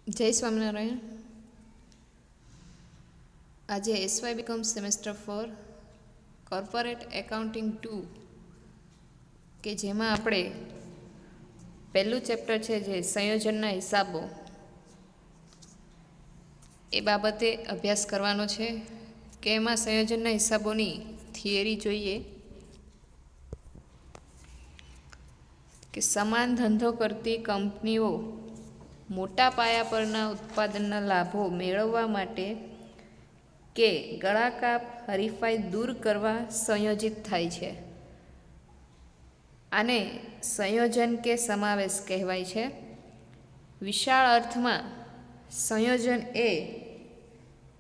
જય સ્વામિનારાયણ. આજે SY BCom semester 4 corporate accounting 2 કે જેમાં આપણે પહેલું ચેપ્ટર છે જે સંયોજનના હિસાબો એ બાબતે અભ્યાસ કરવાનો છે કે એમાં સંયોજનના હિસાબોની થિયરી જોઈએ કે સમાન ધંધો કરતી કંપનીઓ મોટા પાયા પરના ઉત્પાદનના લાભો મેળવવા માટે કે ગળાકાપ હરીફાઈ દૂર કરવા સંયોજિત થાય છે. આને સંયોજન કે સમાવેશ કહેવાય છે. વિશાળ અર્થમાં સંયોજન એ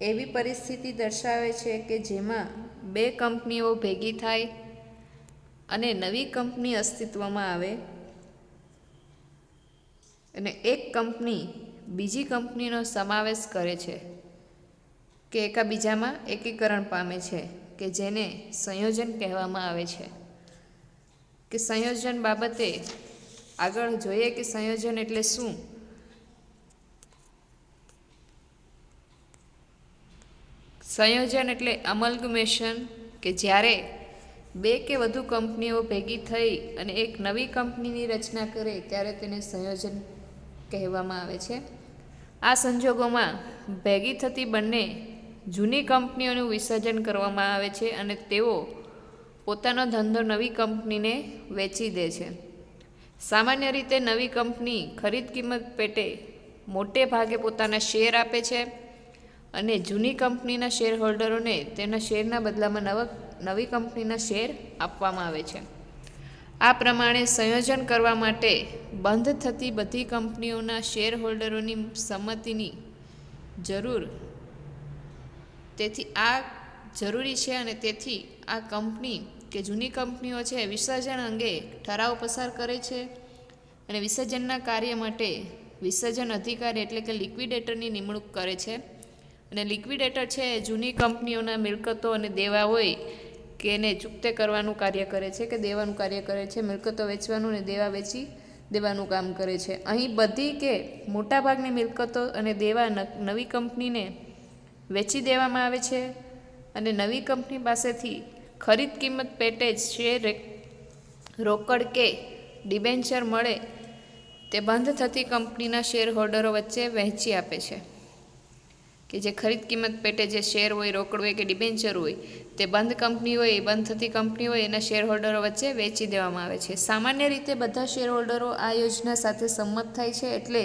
એવી પરિસ્થિતિ દર્શાવે છે કે જેમાં બે કંપનીઓ ભેગી થાય અને નવી કંપની અસ્તિત્વમાં આવે અને એક કંપની બીજી કંપનીનો સમાવેશ કરે છે કે એકાબીજામાં એકીકરણ પામે છે કે જેને સંયોજન કહેવામાં આવે છે. કે સંયોજન બાબતે આગળ જોઈએ કે સંયોજન એટલે શું. સંયોજન એટલે અમલ્ગમેશન કે જ્યારે બે કે વધુ કંપનીઓ ભેગી થઈ અને એક નવી કંપનીની રચના કરે ત્યારે તેને સંયોજન કહેવામાં આવે છે. આ સંજોગોમાં ભેગી થતી બંને જૂની કંપનીઓનું વિસર્જન કરવામાં આવે છે અને તેઓ પોતાનો ધંધો નવી કંપનીને વેચી દે છે. સામાન્ય રીતે નવી કંપની ખરીદ કિંમત પેટે મોટે ભાગે પોતાના શેર આપે છે અને જૂની કંપનીના શેર હોલ્ડરોને તેના શેરના બદલામાં નવી કંપનીના શેર આપવામાં આવે છે. આ પ્રમાણે સંયોજન કરવા માટે બંધ થતી બધી કંપનીઓના શેર હોલ્ડરોની સંમતિની જરૂર તેથી આ જરૂરી છે અને તેથી આ કંપની કે જૂની કંપનીઓ છે વિસર્જન અંગે ઠરાવ પસાર કરે છે અને વિસર્જનના કાર્ય માટે વિસર્જન અધિકારી એટલે કે લિક્વિડેટરની નિમણૂક કરે છે. અને લિક્વિડેટર છે જૂની કંપનીઓના મિલકતો અને દેવા હોય કે એને ચૂકતે કરવાનું કાર્ય કરે છે કે દેવાનું કાર્ય કરે છે. મિલકતો વેચવાનું અને દેવા વેચી દેવાનું કામ કરે છે. અહીં બધી કે મોટાભાગની મિલકતો અને દેવા નવી કંપનીને વેચી દેવામાં આવે છે અને નવી કંપની પાસેથી ખરીદ કિંમત પેટે જ શેર રોકડ કે ડિબેન્ચર મળે તે બંધ થતી કંપનીના શેર હોલ્ડરો વચ્ચે વહેંચી આપે છે. કે જે ખરીદ કિંમત પેટે જે શેર હોય રોકડ હોય કે ડિબેન્ચર હોય તે બંધ કંપની હોય બંધ થતી કંપની હોય એના શેર હોલ્ડરો વચ્ચે વેચી દેવામાં આવે છે. સામાન્ય રીતે બધા શેર હોલ્ડરો આ યોજના સાથે સંમત થાય છે એટલે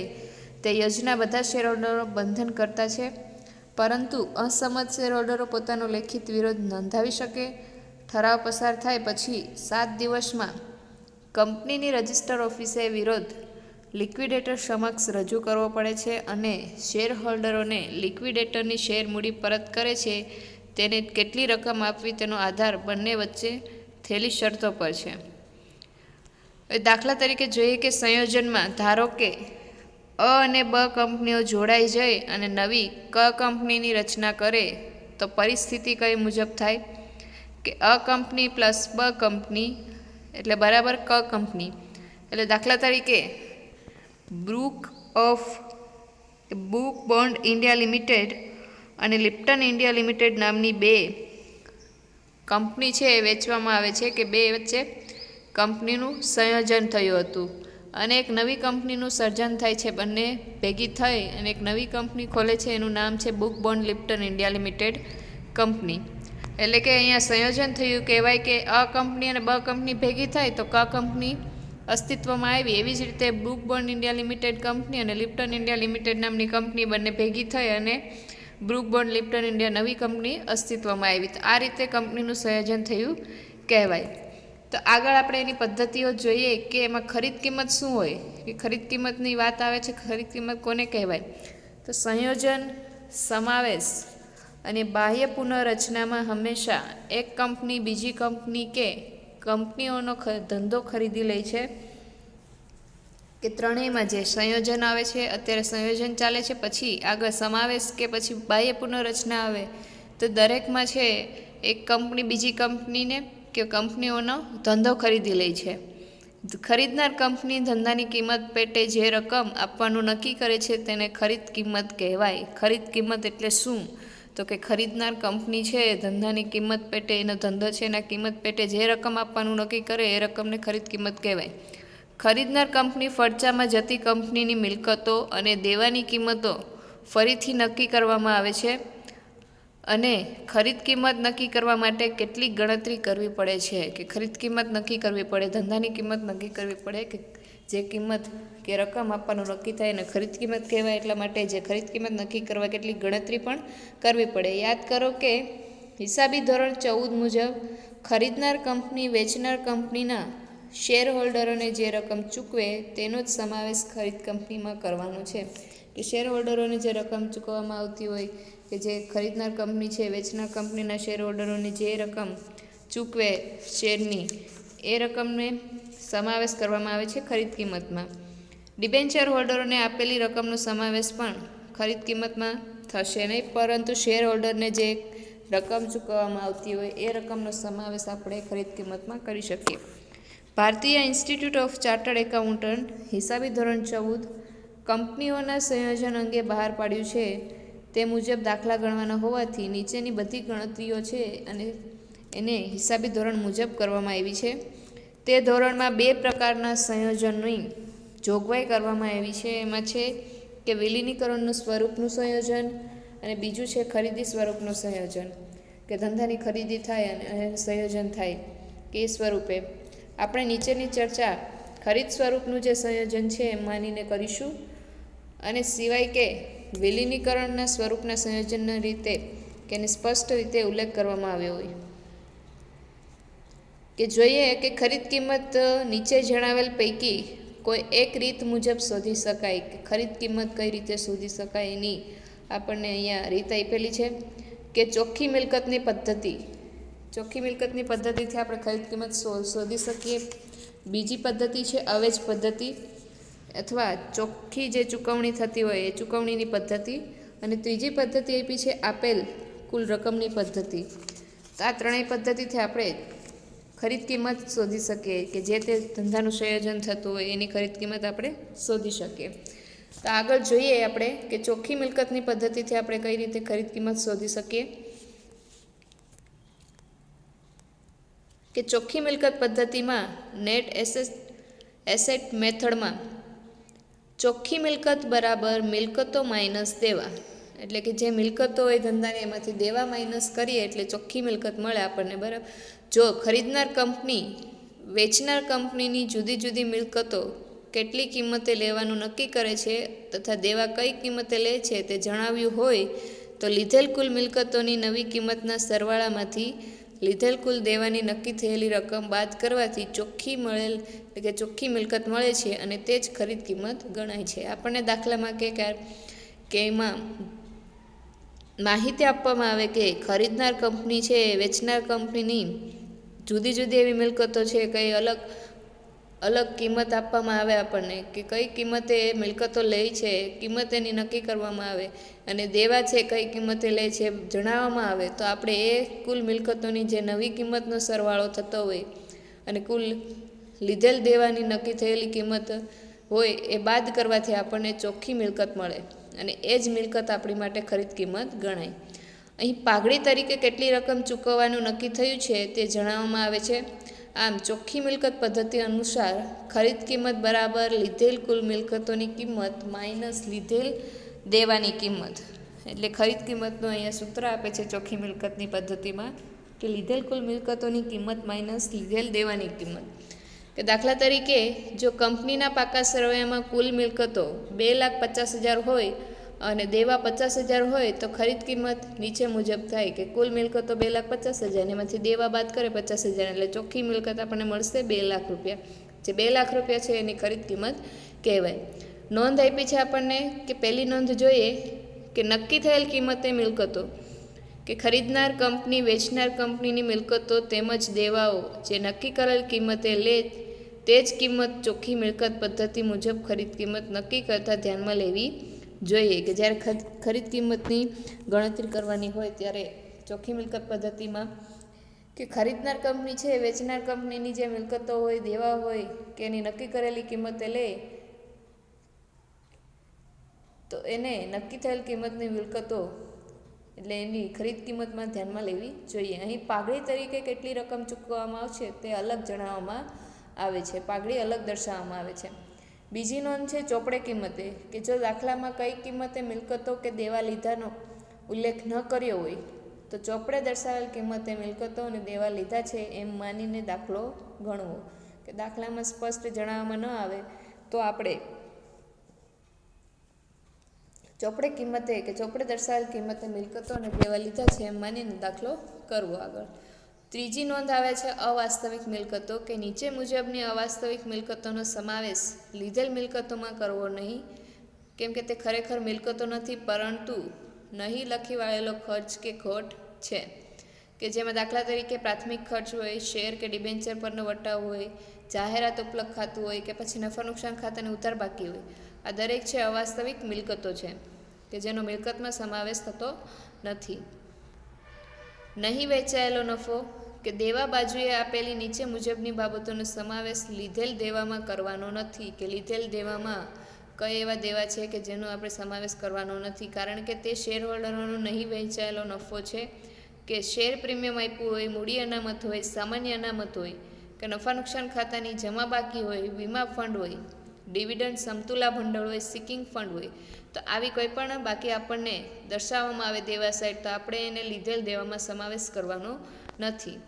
તે યોજના બધા શેર હોલ્ડરો બંધન કરતા છે. પરંતુ અસંમત શેર હોલ્ડરો પોતાનો લેખિત વિરોધ નોંધાવી શકે. ઠરાવ પસાર થાય પછી 7 દિવસમાં કંપનીની રજિસ્ટર ઓફિસે વિરોધ લિક્વિડેટર સમક્ષ રજૂ કરવો પડે છે અને શેર હોલ્ડરોને લિક્વિડેટરની શેર મૂડી પરત કરે છે તેને કેટલી રકમ આપવી તેનો આધાર બંને વચ્ચે થયેલી શરતો પર છે. દાખલા તરીકે જોઈએ કે સંયોજનમાં ધારો કે અ અને બ કંપનીઓ જોડાઈ જાય અને નવી ક કંપનીની રચના કરે તો પરિસ્થિતિ કઈ મુજબ થાય કે અ કંપની પ્લસ બ કંપની એટલે બરાબર ક કંપની. એટલે દાખલા તરીકે બ્રુક બોન્ડ ઇન્ડિયા લિમિટેડ અને લિપ્ટન ઇન્ડિયા લિમિટેડ નામની બે કંપની છે એ વેચવામાં આવે છે કે બે વચ્ચે કંપનીનું સંયોજન થયું હતું અને એક નવી કંપનીનું સર્જન થાય છે. બંને ભેગી થઈ અને એક નવી કંપની ખોલે છે એનું નામ છે book bond Lipton India limited company. એટલે કે અહીંયા સંયોજન થયું કહેવાય કે અ કંપની અને બ કંપની ભેગી થાય તો ક કંપની અસ્તિત્વમાં આવી. એવી જ રીતે book bond India limited company અને લિપ્ટન ઇન્ડિયા લિમિટેડ નામની કંપની બંને ભેગી થઈ અને બ્રુક બોન્ડ લિપ્ટન ઇન્ડિયા નવી કંપની અસ્તિત્વમાં આવી. તો આ રીતે કંપનીનું સંયોજન થયું કહેવાય. તો આગળ આપણે એની પદ્ધતિઓ જોઈએ કે એમાં ખરીદ કિંમત શું હોય કે ખરીદ કિંમતની વાત આવે છે. ખરીદ કિંમત કોને કહેવાય તો સંયોજન સમાવેશ અને બાહ્ય પુનઃરચનામાં હંમેશા એક કંપની બીજી કંપની કે કંપનીઓનો ધંધો ખરીદી લે છે કે ત્રણેયમાં જે સંયોજન આવે છે અત્યારે સંયોજન ચાલે છે પછી આગળ સમાવેશ કે પછી બાહ્ય પુનઃરચના આવે તો દરેકમાં છે એક કંપની બીજી કંપનીને કે કંપનીઓનો ધંધો ખરીદી લે છે ખરીદનાર કંપની ધંધાની કિંમત પેટે જે રકમ આપવાનું નક્કી કરે છે તેને ખરીદ કિંમત કહેવાય. ખરીદ કિંમત એટલે શું? તો કે ખરીદનાર કંપની છે ધંધાની કિંમત પેટે, એનો ધંધો છે એના કિંમત પેટે જે રકમ આપવાનું નક્કી કરે એ રકમને ખરીદ કિંમત કહેવાય. ખરીદનાર કંપની ફરજામાં જતી કંપનીની મિલકતો અને દેવાની કિંમતો ફરીથી નક્કી કરવામાં આવે છે અને ખરીદ કિંમત નક્કી કરવા માટે કેટલીક ગણતરી કરવી પડે છે. કે ખરીદ કિંમત નક્કી કરવી પડે, ધંધાની કિંમત નક્કી કરવી પડે કે જે કિંમત કે રકમ આપવાનું નક્કી થાય એને ખરીદ કિંમત કહેવાય. એટલા માટે જે ખરીદ કિંમત નક્કી કરવા કેટલીક ગણતરી પણ કરવી પડે. યાદ કરો કે હિસાબી ધોરણ 14 મુજબ ખરીદનાર કંપની વેચનાર કંપનીના શેર હોલ્ડરોને જે રકમ ચૂકવે તેનો જ સમાવેશ ખરીદ કંપનીમાં કરવાનો છે. કે શેર હોલ્ડરોને જે રકમ ચૂકવવામાં આવતી હોય, કે જે ખરીદનાર કંપની છે વેચનાર કંપનીના શેર હોલ્ડરોને જે રકમ ચૂકવે શેરની, એ રકમને સમાવેશ કરવામાં આવે છે ખરીદ કિંમતમાં. ડિબેન્ચર હોલ્ડરોને આપેલી રકમનો સમાવેશ પણ ખરીદ કિંમતમાં થશે નહીં, પરંતુ શેર હોલ્ડરને જે રકમ ચૂકવવામાં આવતી હોય એ રકમનો સમાવેશ આપણે ખરીદ કિંમતમાં કરી શકીએ. ભારતીય ઇન્સ્ટિટ્યૂટ ઓફ ચાર્ટર્ડ એકાઉન્ટન્ટ હિસાબી ધોરણ 14 કંપનીઓના સંયોજન અંગે બહાર પાડ્યું છે. તે મુજબ દાખલા ગણવાના હોવાથી નીચેની બધી ગણતરીઓ છે અને એને હિસાબી ધોરણ મુજબ કરવામાં આવી છે. તે ધોરણમાં 2 પ્રકારના સંયોજનની જોગવાઈ કરવામાં આવી છે. એમાં છે કે વિલીનીકરણનું સ્વરૂપનું સંયોજન અને બીજું છે ખરીદી સ્વરૂપનું સંયોજન. કે ધંધાની ખરીદી થાય અને સંયોજન થાય કે એ સ્વરૂપે. આપણે નીચેની ચર્ચા ખરીદ સ્વરૂપનું જે સંયોજન છે એમ માનીને કરીશું, અને સિવાય કે વિલીનીકરણના સ્વરૂપના સંયોજનના રીતે કે એને સ્પષ્ટ રીતે ઉલ્લેખ કરવામાં આવ્યો હોય. કે જોઈએ કે ખરીદ કિંમત નીચે જણાવેલ પૈકી કોઈ એક રીત મુજબ શોધી શકાય. કે ખરીદ કિંમત કઈ રીતે શોધી શકાય એની આપણને અહીંયા રીત આપેલી છે. કે ચોખ્ખી મિલકતની પદ્ધતિ. ચોખ્ખી મિલકતની પદ્ધતિથી આપણે ખરીદ કિંમત શોધી શકીએ. બીજી પદ્ધતિ છે અવેજ પદ્ધતિ અથવા ચોખ્ખી જે ચૂકવણી થતી હોય એ ચૂકવણીની પદ્ધતિ. અને ત્રીજી પદ્ધતિ આપી છે આપેલ કુલ રકમની પદ્ધતિ. તો આ ત્રણેય પદ્ધતિથી આપણે ખરીદ કિંમત શોધી શકીએ, કે જે તે ધંધાનું સંયોજન થતું હોય એની ખરીદ કિંમત આપણે શોધી શકીએ. તો આગળ જોઈએ આપણે કે ચોખ્ખી મિલકતની પદ્ધતિથી આપણે કઈ રીતે ખરીદ કિંમત શોધી શકીએ. કે ચોખ્ખી મિલકત પદ્ધતિમાં નેટ એસેટ મેથડમાં ચોખ્ખી મિલકત બરાબર મિલકતો માઇનસ દેવા, એટલે કે જે મિલકતો હોય ધંધાની એમાંથી દેવા માઇનસ કરીએ એટલે ચોખ્ખી મિલકત મળે આપણને. બરાબર. જો ખરીદનાર કંપની વેચનાર કંપનીની જુદી જુદી મિલકતો કેટલી કિંમતે લેવાનું નક્કી કરે છે તથા દેવા કઈ કિંમતે લે છે તે જણાવ્યું હોય તો લીધેલ કુલ મિલકતોની નવી કિંમતના સરવાળામાંથી લીધેલ કુલ દેવાની નક્કી થયેલી રકમ બાદ કરવાથી ચોખ્ખી મળેલ એટલે કે ચોખ્ખી મિલકત મળે છે અને તે જ ખરીદ કિંમત ગણાય છે. આપણને દાખલામાં કે એમાં માહિતી આપવામાં આવે કે ખરીદનાર કંપની છે વેચનાર કંપનીની જુદી જુદી એવી મિલકતો છે, કઈ અલગ કિંમત આપવામાં આવે આપણને, કે કઈ કિંમતે મિલકતો લે છે કિંમત એની નક્કી કરવામાં આવે, અને દેવા છે કઈ કિંમતે લે છે જણાવવામાં આવે. તો આપણે એ કુલ મિલકતોની જે નવી કિંમતનો સરવાળો થતો હોય અને કુલ લીધેલ દેવાની નક્કી થયેલી કિંમત હોય એ બાદ કરવાથી આપણને ચોખ્ખી મિલકત મળે અને એ જ મિલકત આપણી માટે ખરીદ કિંમત ગણાય. અહીં પાઘડી તરીકે કેટલી રકમ ચૂકવવાનું નક્કી થયું છે તે જણાવવામાં આવે છે. આમ ચોખ્ખી મિલકત પદ્ધતિ અનુસાર ખરીદ કિંમત બરાબર લીધેલ કુલ મિલકતોની કિંમત માઇનસ લીધેલ દેવાની કિંમત. એટલે ખરીદ કિંમતનું અહીંયા સૂત્ર આપે છે ચોખ્ખી મિલકતની પદ્ધતિમાં કે લીધેલ કુલ મિલકતોની કિંમત માઇનસ લીધેલ દેવાની કિંમત. કે દાખલા તરીકે જો કંપનીના પાકા સરવૈયામાં કુલ મિલકતો 2,50,000 હોય અને દેવા 50,000 હોય તો ખરીદ કિંમત નીચે મુજબ થાય કે કુલ મિલકતો 2,50,000 એમાંથી દેવા બાદ કરે 50,000 એટલે ચોખ્ખી મિલકત આપણને મળશે 2,00,000 રૂપિયા. જે 2,00,000 રૂપિયા છે એની ખરીદ કિંમત કહેવાય. નોંધ આપી છે આપણને કે પહેલી નોંધ જોઈએ કે નક્કી થયેલ કિંમતે મિલકતો, કે ખરીદનાર કંપની વેચનાર કંપનીની મિલકતો તેમજ દેવાઓ જે નક્કી કરેલ કિંમતે લે તે જ કિંમત ચોખ્ખી મિલકત પદ્ધતિ મુજબ ખરીદ કિંમત નક્કી કરતાં ધ્યાનમાં લેવી જોઈએ. કે જ્યારે ખરીદ કિંમતની ગણતરી કરવાની હોય ત્યારે ચોખ્ખી મિલકત પદ્ધતિમાં કે ખરીદનાર કંપની છે વેચનાર કંપનીની જે મિલકતો હોય, દેવા હોય કે એની નક્કી કરેલી કિંમતે લે તો એને નક્કી થયેલ કિંમતની મિલકતો એટલે એની ખરીદ કિંમતમાં ધ્યાનમાં લેવી જોઈએ. અહીં પાઘડી તરીકે કેટલી રકમ ચૂકવવામાં આવશે તે અલગ જણાવવામાં આવે છે, પાઘડી અલગ દર્શાવવામાં આવે છે. બીજી નોંધ છે ચોપડે કિંમતે, કે જો દાખલામાં કઈ કિંમતે મિલકતો કે દેવા લીધાનો ઉલ્લેખ ન કર્યો હોય તો ચોપડે દર્શાવેલ કિંમતે મિલકતો અને દેવા લીધા છે એમ માનીને દાખલો ગણવો. કે દાખલામાં સ્પષ્ટ જણાવવામાં ન આવે તો આપણે ચોપડે કિંમતે કે ચોપડે દર્શાવેલ કિંમતે મિલકતો અને દેવા લીધા છે એમ માનીને દાખલો કરવો. આગળ ત્રીજી નોંધ આવે છે અવાસ્તવિક મિલકતો, કે નીચે મુજબની અવાસ્તવિક મિલકતોનો સમાવેશ લીધેલ મિલકતોમાં કરવો નહીં, કેમ કે તે ખરેખર મિલકતો નથી પરંતુ નહીં લખી વાળેલો ખર્ચ કે ખોટ છે. કે જેમાં દાખલા તરીકે પ્રાથમિક ખર્ચ હોય, શેર કે ડિબેન્ચર પરનો વટાવ હોય, જાહેરાત ઉપલબ્ધ ખાતું હોય કે પછી નફા નુકસાન ખાતાને ઉધાર બાકી હોય. આ દરેક છે અવાસ્તવિક મિલકતો છે કે જેનો મિલકતમાં સમાવેશ થતો નથી. નહીં વેચાયેલો નફો, કે દેવા બાજુએ આપેલી નીચે મુજબની બાબતોનો સમાવેશ લીધેલ દેવામાં કરવાનો નથી. કે લીધેલ દેવામાં કઈ એવા દેવા છે કે જેનો આપણે સમાવેશ કરવાનો નથી, કારણ કે તે શેર હોલ્ડરોનો નહીં વેચાયેલો નફો છે, કે શેર પ્રીમિયમ આપ્યું હોય, મૂડી અનામત હોય, સામાન્ય અનામત હોય, કે નફા નુકસાન ખાતાની જમા બાકી હોય, વીમા ફંડ હોય, ડિવિડન્ડ સમતુલા ભંડોળ હોય, સિકિંગ ફંડ હોય. તો આવી કોઈ પણ બાકી આપણને દર્શાવવામાં આવે દેવા સાઈડ તો આપણે એને લીધેલ દેવામાં સમાવેશ કરવાનો નથી.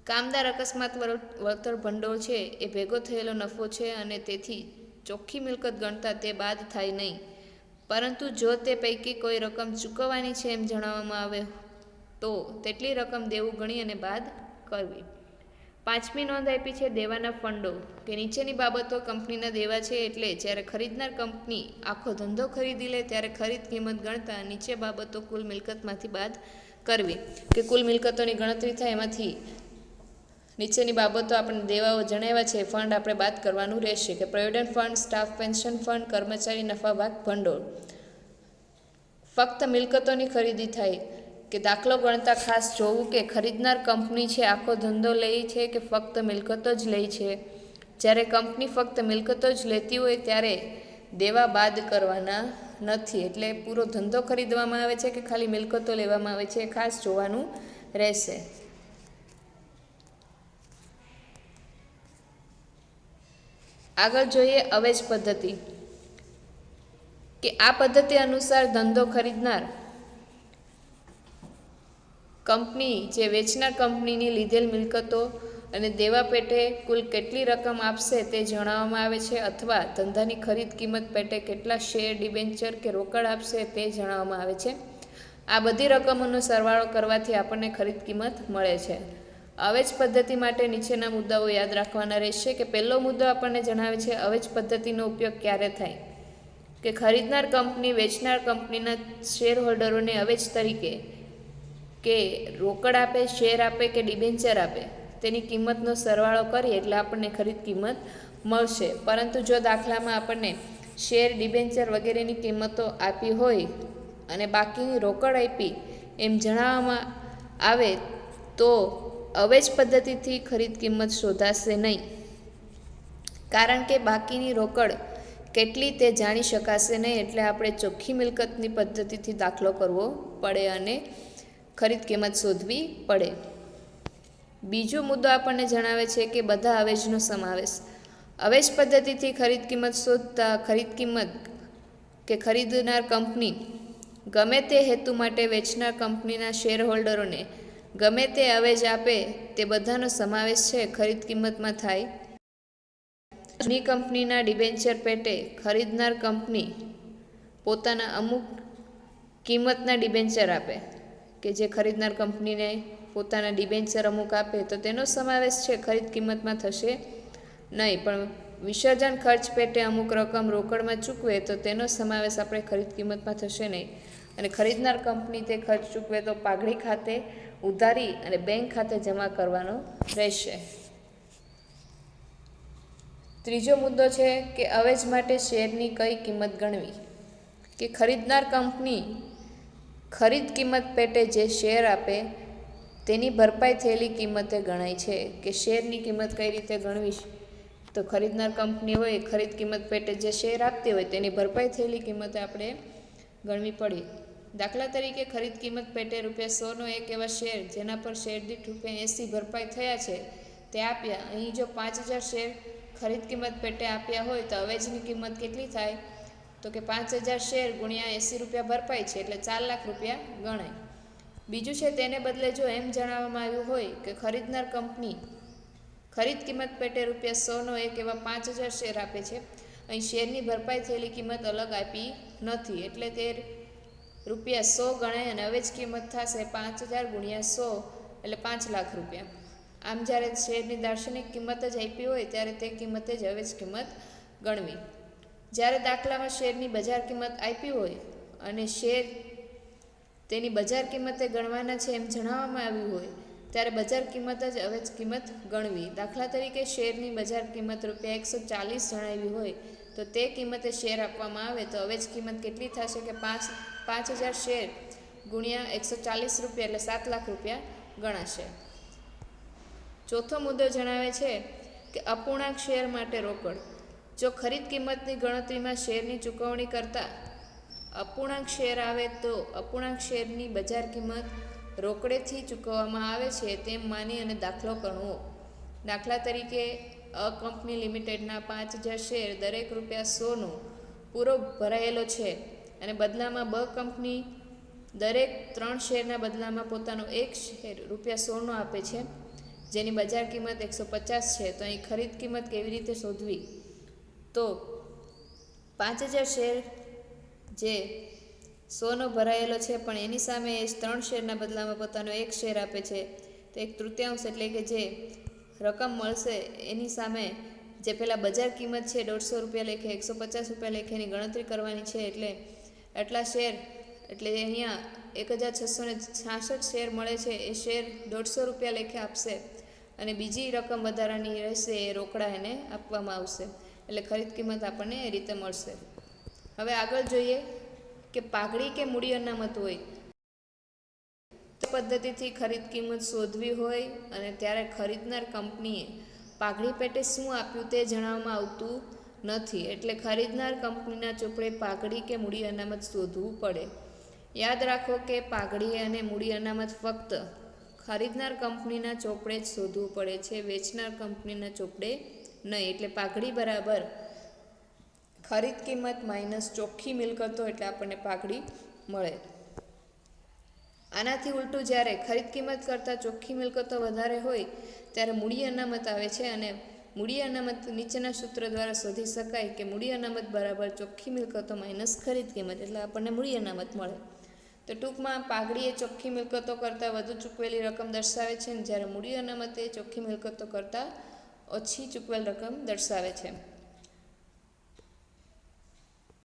કામદાર અકસ્માત વળતર ભંડોળ છે એ ભેગો થયેલો નફો છે અને તેથી ચોખ્ખી મિલકત ગણતા તે બાદ થાય નહીં, પરંતુ જો તે પૈકી કોઈ રકમ ચૂકવવાની છે એમ જણાવવામાં આવે તો તેટલી રકમ દેવું ગણી અને બાદ કરવી. પાંચમી નોંધ આપી છે દેવાના ફંડો, કે નીચેની બાબતો કંપનીના દેવા છે એટલે જ્યારે ખરીદનાર કંપની આખો ધંધો ખરીદી લે ત્યારે ખરીદ કિંમત ગણતા નીચે બાબતો કુલ મિલકતમાંથી બાદ કરવી. કે કુલ મિલકતોની ગણતરી થાય એમાંથી નીચેની બાબતો આપણે દેવાઓ જણાવ્યા છે ફંડ આપણે બાદ કરવાનું રહેશે. કે provident fund, staff pension fund, કર્મચારી નફા ભાગ ભંડોળ. ફક્ત મિલકતોની ખરીદી થાય, કે દાખલો ગણતા ખાસ જોવું કે ખરીદનાર કંપની છે આખો ધંધો લે છે કે ફક્ત મિલકતો જ લે છે. જ્યારે કંપની ફક્ત મિલકતો જ લેતી હોય ત્યારે દેવા બાદ કરવાના નથી. એટલે પૂરો ધંધો ખરીદવામાં આવે છે કે ખાલી મિલકતો લેવામાં આવે છે એ ખાસ જોવાનું રહેશે. આગળ જોઈએ અવેજ પદ્ધતિ, કે આ પદ્ધતિ અનુસાર ધંધો ખરીદનાર કંપની જે વેચનાર કંપનીની લીધેલ મિલકતો અને દેવા પેટે કુલ કેટલી રકમ આપશે તે જણાવવામાં આવે છે, અથવા ધંધાની ખરીદ કિંમત પેટે કેટલા શેર, ડિબેન્ચર કે રોકડ આપશે તે જણાવવામાં આવે છે. આ બધી રકમોનો સરવાળો કરવાથી આપણને ખરીદ કિંમત મળે છે. અવેજ પદ્ધતિ માટે નીચેના મુદ્દાઓ યાદ રાખવાના રહેશે. કે પહેલો મુદ્દો આપણને જણાવે છે અવેજ પદ્ધતિનો ઉપયોગ ક્યારે થાય, કે ખરીદનાર કંપની વેચનાર કંપનીના શેર હોલ્ડરોને અવેજ તરીકે કે રોકડ આપે, શેર આપે કે ડિબેન્ચર આપે તેની કિંમતનો સરવાળો કરીએ એટલે આપણને ખરીદ કિંમત મળશે. પરંતુ જો દાખલામાં આપણને શેર, ડિબેન્ચર વગેરેની કિંમતો આપી હોય અને બાકીની રોકડ આપી એમ જણાવવામાં આવે તો અવેજ પદ્ધતિથી ખરીદ કિંમત શોધાશે નહીં, કારણ કે બાકીની રોકડ કેટલી તે જાણી શકાશે નહીં. એટલે આપણે ચોખ્ખી મિલકતની પદ્ધતિથી દાખલો કરવો પડે અને ખરીદ કિંમત શોધવી પડે. બીજો મુદ્દો આપણને જણાવે છે કે બધા અવેજનો સમાવેશ. અવેજ પદ્ધતિથી ખરીદ કિંમત શોધતા ખરીદ કિંમત કે ખરીદનાર કંપની ગમે તે હેતુ માટે વેચનાર કંપનીના શેર હોલ્ડરોને ગમે તે અવેજ આપે તે બધાનો સમાવેશ છે ખરીદ કિંમતમાં થાય. જૂની કંપનીના ડિબેન્ચર પેટે ખરીદનાર કંપની પોતાના અમુક કિંમતના ડિબેન્ચર આપે, કે જે ખરીદનાર કંપનીને પોતાના ડિબેન્ચર અમુક આપે તો તેનો સમાવેશ છે ખરીદ કિંમતમાં થશે નહીં. પણ વિસર્જન ખર્ચ પેટે અમુક રકમ રોકડમાં ચૂકવે તો તેનો સમાવેશ આપણે ખરીદ કિંમતમાં થશે નહીં. અને ખરીદનાર કંપની તે ખર્ચ ચૂકવે તો પાઘડી ખાતે, ઉધારી અને બેંક ખાતે જમા કરવાનો રહેશે. ત્રીજો મુદ્દો છે કે અવેજ માટે શેરની કઈ કિંમત ગણવી. કે ખરીદનાર કંપની ખરીદ કિંમત પેટે જે શેર આપે તેની ભરપાઈ થયેલી કિંમતે ગણાય છે. કે શેરની કિંમત કઈ રીતે ગણવી? તો ખરીદનાર કંપની હોય ખરીદ કિંમત પેટે જે શેર આપતી હોય તેની ભરપાઈ થયેલી કિંમતે આપણે ગણવી પડે. દાખલા તરીકે ખરીદ કિંમત પેટે ₹100નો એક એવા શેર જેના પર શેર દીઠ ₹80 ભરપાઈ થયા છે તે આપ્યા. અહીં જો 5000 શેર ખરીદ કિંમત પેટે આપ્યા હોય તો અવેજની કિંમત કેટલી થાય? તો કે 5000 શેર ગુણ્યા ₹80 ભરપાઈ છે એટલે ₹4 લાખ ગણાય. બીજું છે તેને બદલે જો એમ જણાવવામાં આવ્યું હોય કે ખરીદનાર કંપની ખરીદ કિંમત પેટે ₹100નો એક એવા 5000 શેર આપે છે. અહીં શેરની ભરપાઈ થયેલી કિંમત અલગ આપી નથી એટલે તે ₹100 ગણાય અને અવેજ કિંમત થશે 5000 ગુણ્યા 100 એટલે ₹5 લાખ. આમ જ્યારે શેરની દાર્શનિક કિંમત જ આપી હોય ત્યારે તે કિંમતે જ અવેજ કિંમત ગણવી. જ્યારે દાખલામાં શેરની બજાર કિંમત આપી હોય અને શેર તેની બજાર કિંમતે ગણવાના છે એમ જણાવવામાં આવ્યું હોય ત્યારે બજાર કિંમત જ અવેજ કિંમત ગણવી. દાખલા તરીકે શેરની બજાર કિંમત ₹140 જણાવી હોય તો તે કિંમતે શેર આપવામાં આવે તો અવેજ કિંમત કેટલી થશે કે 5000 શેર ગુણ્યા ₹140 એટલે ₹7 લાખ ગણાશે. ચોથો મુદ્દો જણાવે છે કે અપૂર્ણાંક શેર માટે રોકડ. જો ખરીદ કિંમતની ગણતરીમાં શેરની ચૂકવણી કરતાં અપૂર્ણાંક શેર આવે તો અપૂર્ણાંક શેરની બજાર કિંમત રોકડેથી ચૂકવવામાં આવે છે તેમ માની અને દાખલો ગણવો. દાખલા તરીકે અ કંપની લિમિટેડના 5000 શેર દરેક ₹100નો પૂરો ભરાયેલો છે અને બદલામાં બ કંપની દરેક 3 શેરના બદલામાં પોતાનો એક શેર ₹100નો આપે છે જેની બજાર કિંમત 150 છે. તો અહીં ખરીદ કિંમત કેવી રીતે શોધવી? તો 5000 શેર જે 100નો ભરાયેલો છે પણ એની સામે એ 3 શેરના બદલામાં પોતાનો એક શેર આપે છે તો 1/3 એટલે કે જે રકમ મળશે એની સામે જે પેલા બજાર કિંમત છે ₹150 લેખે 150 લેખેની ગણતરી કરવાની છે એટલે આટલા શેર એટલે અહીંયા 1666 શેર મળે છે એ શેર ₹150 લેખે આપશે અને બીજી રકમ વધારાની રહેશે એ રોકડા એને આપવામાં આવશે એટલે ખરીદ કિંમત આપણને એ રીતે મળશે. હવે આગળ જોઈએ કે પાઘડી કે મૂડી અનામત હોય પદ્ધતિથી ખરીદ કિંમત શોધવી હોય અને ત્યારે ખરીદનાર કંપનીએ પાઘડી પેટે શું આપ્યું તે જણાવવામાં આવતું નથી એટલે ખરીદનાર કંપનીના ચોપડે પાઘડી કે મૂડી અનામત શોધવું પડે. યાદ રાખો કે પાઘડી અને મૂડી અનામત ફક્ત ખરીદનાર કંપનીના ચોપડે જ શોધવું પડે છે, વેચનાર કંપનીના ચોપડે નહીં. એટલે પાઘડી બરાબર ખરીદ કિંમત માઇનસ ચોખ્ખી મિલકતો એટલે આપણને પાઘડી મળે. આનાથી ઉલટું જ્યારે ખરીદ કિંમત કરતાં ચોખ્ખી મિલકતો વધારે હોય ત્યારે મૂડી અનામત આવે છે અને મૂડી અનામત નીચેના સૂત્ર દ્વારા શોધી શકાય કે મૂડી અનામત બરાબર ચોખ્ખી મિલકતો માઇનસ ખરીદ કિંમત એટલે આપણને મૂડી અનામત મળે. તો ટૂંકમાં પાઘડી એ ચોખ્ખી મિલકતો કરતાં વધુ ચૂકવેલી રકમ દર્શાવે છે અને જ્યારે મૂડી અનામત એ ચોખ્ખી મિલકતો કરતાં ઓછી ચૂકવેલ રકમ દર્શાવે છે.